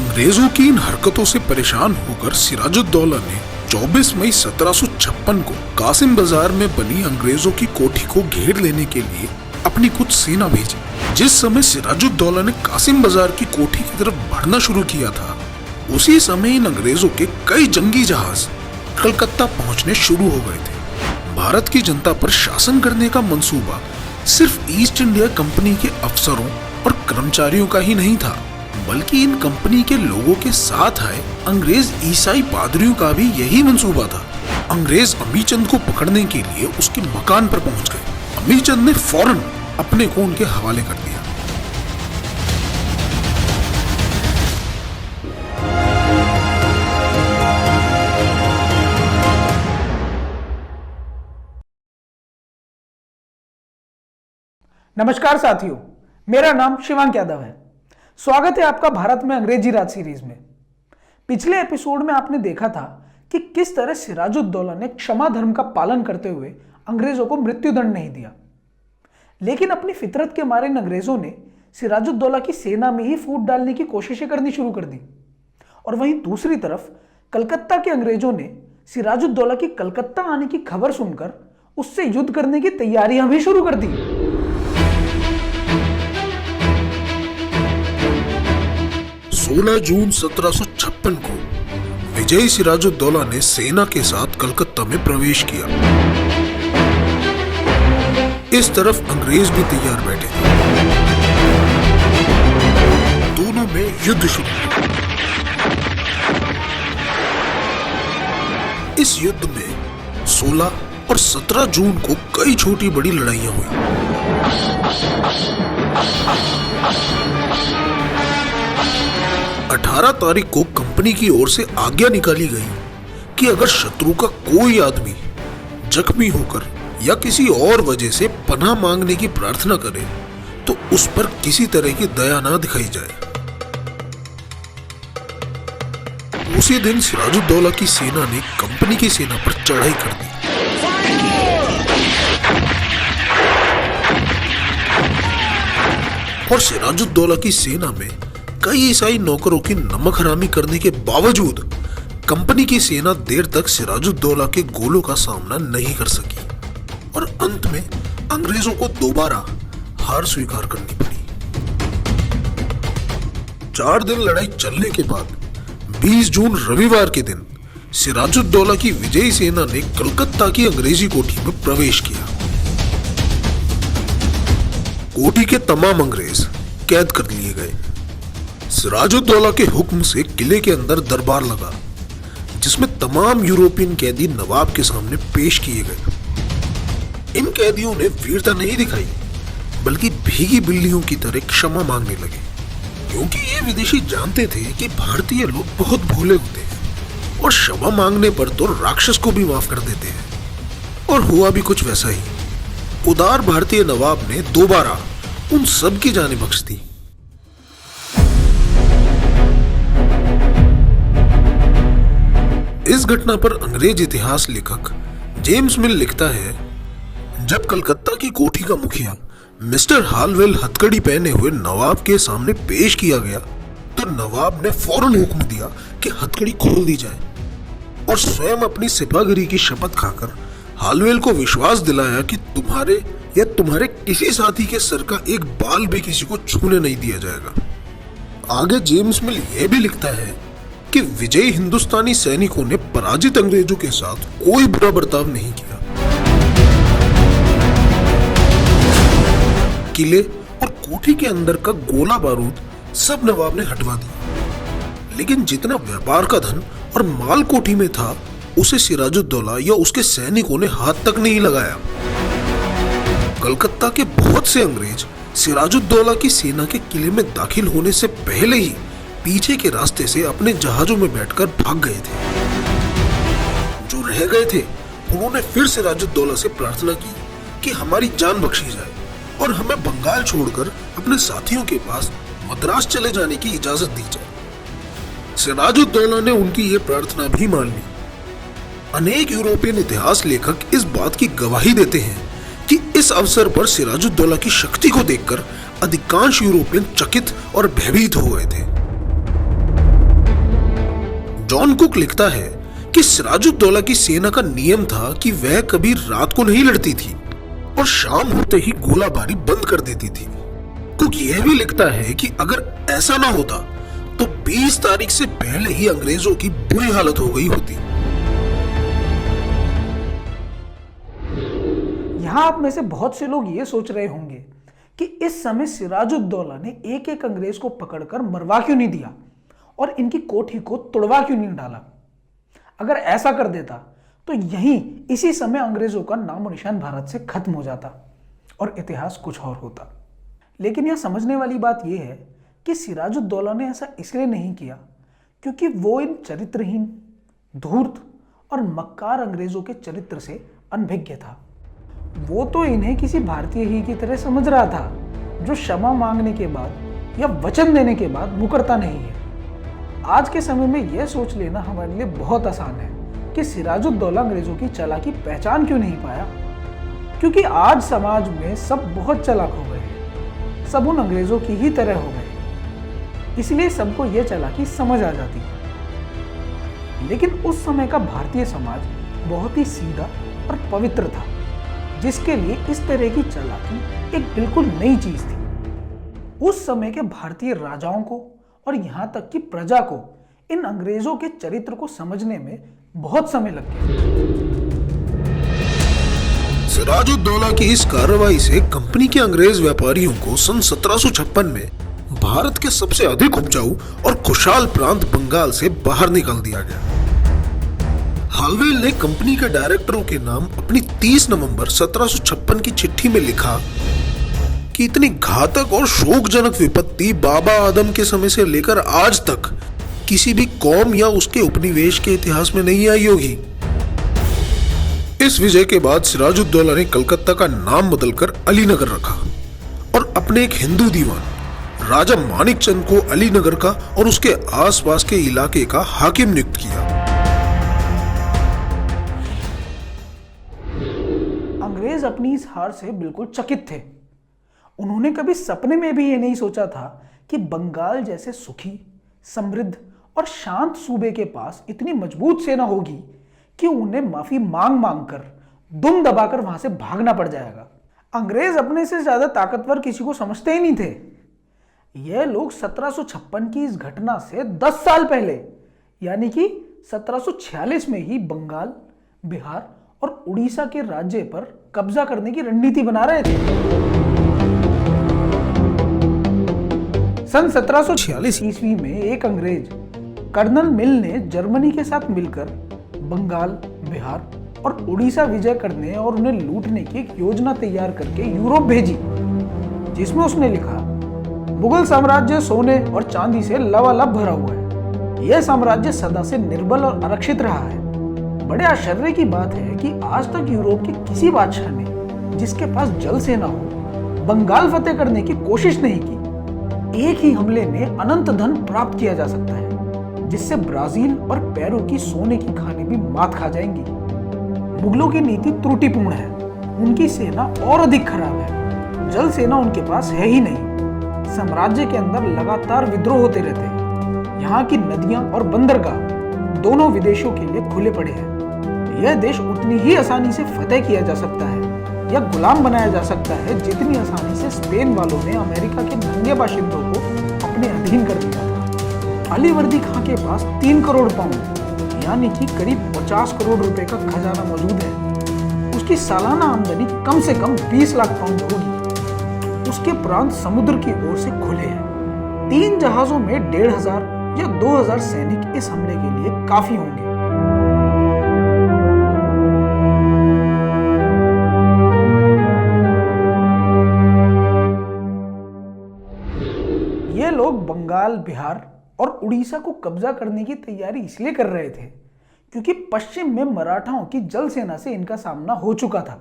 अंग्रेजों की इन हरकतों से परेशान होकर सिराजुद्दौला ने 24 मई 1756 को कासिम बाजार में बनी अंग्रेजों की कोठी को घेर लेने के लिए अपनी कुछ सेना भेजी। जिस समय सिराजुद्दौला ने कासिम बाजार की कोठी की तरफ बढ़ना शुरू किया था, उसी समय इन अंग्रेजों के कई जंगी जहाज कलकत्ता पहुंचने शुरू हो गए थे। भारत की जनता पर शासन करने का मंसूबा सिर्फ ईस्ट इंडिया कंपनी के अफसरों और कर्मचारियों का ही नहीं था, बल्कि इन कंपनी के लोगों के साथ आए अंग्रेज ईसाई पादरियों का भी यही मंसूबा था। अंग्रेज अमीचंद को पकड़ने के लिए उसके मकान पर पहुंच गए। अमीचंद ने फौरन अपने को उनके हवाले कर दिया। नमस्कार साथियों, मेरा नाम शिवांक यादव है। स्वागत है आपका भारत में अंग्रेजी राज सीरीज में। पिछले एपिसोड में आपने देखा था कि किस तरह सिराजुद्दौला ने क्षमा धर्म का पालन करते हुए अंग्रेजों को मृत्युदंड नहीं दिया, लेकिन अपनी फितरत के मारे इन अंग्रेजों ने सिराजुद्दौला की सेना में ही फूट डालने की कोशिशें करनी शुरू कर दी। और वहीं दूसरी तरफ कलकत्ता के अंग्रेजों ने सिराजुद्दौला की कलकत्ता आने की खबर सुनकर उससे युद्ध करने की तैयारियां भी शुरू कर दी। 16 जून 1756 को विजयी सिराजुद्दौला ने सेना के साथ कलकत्ता में प्रवेश किया। इस तरफ अंग्रेज भी तैयार बैठे थे। दोनों में युद्ध शुरू हुआ। इस युद्ध में 16 और 17 जून को कई छोटी बड़ी लड़ाइयां हुई। 18 तारीख को कंपनी की ओर से आज्ञा निकाली गई कि अगर शत्रु का कोई आदमी जख्मी होकर या किसी और वजह से पनाह मांगने की प्रार्थना करे तो उस पर किसी तरह की दया ना दिखाई जाए। उसी दिन सिराजुद्दौला की सेना ने कंपनी की सेना पर चढ़ाई कर दी। और सिराजुद्दौला की सेना में कई ईसाई नौकरों की नमक हरामी करने के बावजूद कंपनी की सेना देर तक सिराजुद्दौला के गोलों का सामना नहीं कर सकी और अंत में अंग्रेजों को दोबारा हार स्वीकार करनी पड़ी। 4 दिन लड़ाई चलने के बाद 20 जून रविवार के दिन सिराजुद्दौला की विजयी सेना ने कलकत्ता की अंग्रेजी कोठी में प्रवेश किया। कोठी के तमाम अंग्रेज कैद कर लिए गए। सिराजुद्दौला के हुक्म से किले के अंदर दरबार लगा, जिसमें तमाम यूरोपियन कैदी नवाब के सामने पेश किए गए। इन कैदियों ने वीरता नहीं दिखाई, बल्कि भीगी बिल्लियों की तरह क्षमा मांगने लगे, क्योंकि ये विदेशी जानते थे कि भारतीय लोग बहुत भोले होते हैं और क्षमा मांगने पर तो राक्षस को भी माफ कर देते हैं। और हुआ भी कुछ वैसा ही। उदार भारतीय नवाब ने दोबारा उन सब की जानें बख्श दी। इस घटना पर अंग्रेज इतिहास लेखक जेम्स मिल लिखता है, जब कलकत्ता की कोठी का मुखिया मिस्टर हालवेल हथकड़ी पहने हुए नवाब के सामने पेश किया गया तो नवाब ने फौरन हुक्म दिया कि हथकड़ी खोल दी जाए और स्वयं अपनी सिपाहगिरी की शपथ खाकर हालवेल को विश्वास दिलाया कि तुम्हारे या तुम्हारे किसी साथी के सर का एक बाल भी किसी को छूने नहीं दिया जाएगा। आगे जेम्स मिल यह भी लिखता है कि विजयी हिंदुस्तानी सैनिकों ने पराजित अंग्रेजों के साथ कोई बुरा बर्ताव नहीं किया। किले और कोठी के अंदर का गोला बारूद सब नवाब ने हटवा दिया, लेकिन जितना व्यापार का धन और माल कोठी में था उसे सिराजुद्दौला या उसके सैनिकों ने हाथ तक नहीं लगाया। कलकत्ता के बहुत से अंग्रेज सिराजुद्दौला की सेना के किले में दाखिल होने से पहले ही पीछे के रास्ते से अपने जहाजों में बैठकर भाग गए थे। जो रह गए थे उन्होंने फिर सिराजुद्दौला से प्रार्थना की कि हमारी जान बख्शी जाए और हमें बंगाल छोड़कर अपने साथियों के पास मद्रास चले जाने की इजाजत दी जाए। सिराजुद्दौला ने उनकी ये प्रार्थना भी मान ली। अनेक यूरोपियन इतिहास लेखक इस बात की गवाही देते हैं कि इस अवसर पर सिराजुद्दौला की शक्ति को देखकर अधिकांश यूरोपियन चकित और भयभीत हो गए थे। जॉन कुक लिखता है कि सिराजुद्दौला की सेना का नियम था कि वह कभी रात को नहीं लड़ती थी और शाम होते ही गोलाबारी बंद कर देती थी। कुक यह भी लिखता है कि अगर ऐसा ना होता तो 20 तारीख से पहले ही अंग्रेजों की बुरी हालत हो गई होती। यहां आप में से बहुत से लोग ये सोच रहे होंगे कि इस समय सिराजुद्दौला ने एक एक अंग्रेज को पकड़कर मरवा क्यों नहीं दिया और इनकी कोठी को तोड़वा क्यों नहीं डाला। अगर ऐसा कर देता तो यहीं इसी समय अंग्रेजों का नामो निशान भारत से खत्म हो जाता और इतिहास कुछ और होता। लेकिन यह समझने वाली बात यह है कि सिराजुद्दौला ने ऐसा इसलिए नहीं किया क्योंकि वो इन चरित्रहीन, धूर्त और मक्कार अंग्रेजों के चरित्र से अनभिज्ञ था। वो तो इन्हें किसी भारतीय ही की तरह समझ रहा था जो क्षमा मांगने के बाद या वचन देने के बाद मुकरता नहीं है। आज के समय में यह सोच लेना हमारे लिए बहुत आसान है कि सिराजुद्दौला अंग्रेजों की चालाकी पहचान क्यों नहीं पाया, क्योंकि आज समाज में सब बहुत चालाक हो गए हैं, सब उन अंग्रेजों की ही तरह हो गए, इसलिए सबको यह चालाकी समझ आ जाती है। लेकिन उस समय का भारतीय समाज बहुत ही सीधा और पवित्र था, जिसके लिए इस तरह की चालाकी एक बिल्कुल नई चीज थी। उस समय के भारतीय राजाओं को और यहां तक कि प्रजा को इन अंग्रेजों के चरित्र को समझने में बहुत समय लग गया। सिराजुद्दौला की इस कार्रवाई से कंपनी के अंग्रेज व्यापारियों को सन 1756 में भारत के सबसे अधिक उपजाऊ और खुशहाल प्रांत बंगाल से बाहर निकाल दिया गया। हालवेल ने कंपनी के डायरेक्टरों के नाम अपनी 30 नवंबर 1756 की चिट्ठी में लिखा कि इतनी घातक और शोकजनक विपत्ति बाबा आदम के समय से लेकर आज तक किसी भी कौम या उसके उपनिवेश के इतिहास में नहीं आई होगी। इस विजय के बाद सिराजुद्दौला ने कलकत्ता का नाम बदलकर अलीनगर रखा और अपने एक हिंदू दीवान राजा मानिकचंद को अलीनगर का और उसके आसपास के इलाके का हाकिम नियुक्त किया। अंग्रेज अपनी इस हार से बिल्कुल चकित थे। उन्होंने कभी सपने में भी ये नहीं सोचा था कि बंगाल जैसे सुखी, समृद्ध और शांत सूबे के पास इतनी मजबूत सेना होगी कि उन्हें माफी मांग मांग कर दुम दबाकर वहां से भागना पड़ जाएगा। अंग्रेज अपने से ज्यादा ताकतवर किसी को समझते ही नहीं थे। यह लोग 1756 की इस घटना से 10 साल पहले यानी कि 1746 में ही बंगाल, बिहार और उड़ीसा के राज्य पर कब्जा करने की रणनीति बना रहे थे। सन 1746 ईस्वी में एक अंग्रेज कर्नल मिल ने जर्मनी के साथ मिलकर बंगाल, बिहार और उड़ीसा विजय करने और उन्हें लूटने की एक योजना तैयार करके यूरोप भेजी, जिसमें उसने लिखा, मुगल साम्राज्य सोने और चांदी से लबालब भरा हुआ है। यह साम्राज्य सदा से निर्बल और आरक्षित रहा है। बड़े आश्चर्य की बात है कि आज तक यूरोप के किसी बादशाह ने, जिसके पास जल सेना हो, बंगाल फतेह करने की कोशिश नहीं की। एक ही हमले में अनंत धन प्राप्त किया जा सकता है, जिससे ब्राजील और पेरू की सोने की खानें भी मात खा जाएंगी। मुगलों की नीति त्रुटिपूर्ण है, उनकी सेना और अधिक खराब है। जल सेना उनके पास है ही नहीं। साम्राज्य के अंदर लगातार विद्रोह होते रहते हैं। यहाँ की नदियां और बंदरगाह दोनों विदेशों के लिए खुले पड़े हैं। यह देश उतनी ही आसानी से फतेह किया जा सकता है या गुलाम बनाया जा सकता है जितनी आसानी से स्पेन वालों ने अमेरिका के नंगे बाशिंदों को अपने अधीन कर दिया था। अलीवर्दी खां के पास 3 करोड़ पाउंड यानी कि करीब 50 करोड़ रुपए का खजाना मौजूद है। उसकी सालाना आमदनी कम से कम 20 लाख पाउंड होगी। उसके प्रांत समुद्र की ओर से खुले हैं। 3 जहाजों में 1500 या 2000 सैनिक इस हमले के लिए काफी होंगे। ये लोग बंगाल, बिहार और उड़ीसा को कब्जा करने की तैयारी इसलिए कर रहे थे क्योंकि पश्चिम में मराठाओं की जल सेना से इनका सामना हो चुका था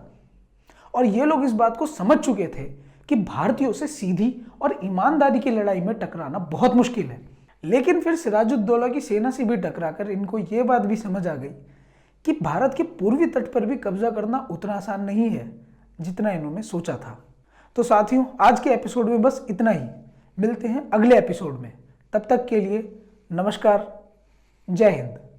और ये लोग इस बात को समझ चुके थे कि भारतीयों से सीधी और ईमानदारी की लड़ाई में टकराना बहुत मुश्किल है। लेकिन फिर सिराजुद्दौला की सेना से भी टकराकर इनको ये बात भी समझ आ गई कि भारत के पूर्वी तट पर भी कब्जा करना उतना आसान नहीं है जितना इन्होंने सोचा था। तो साथियों, आज के एपिसोड में बस इतना ही। मिलते हैं अगले एपिसोड में। तब तक के लिए नमस्कार, जय हिंद।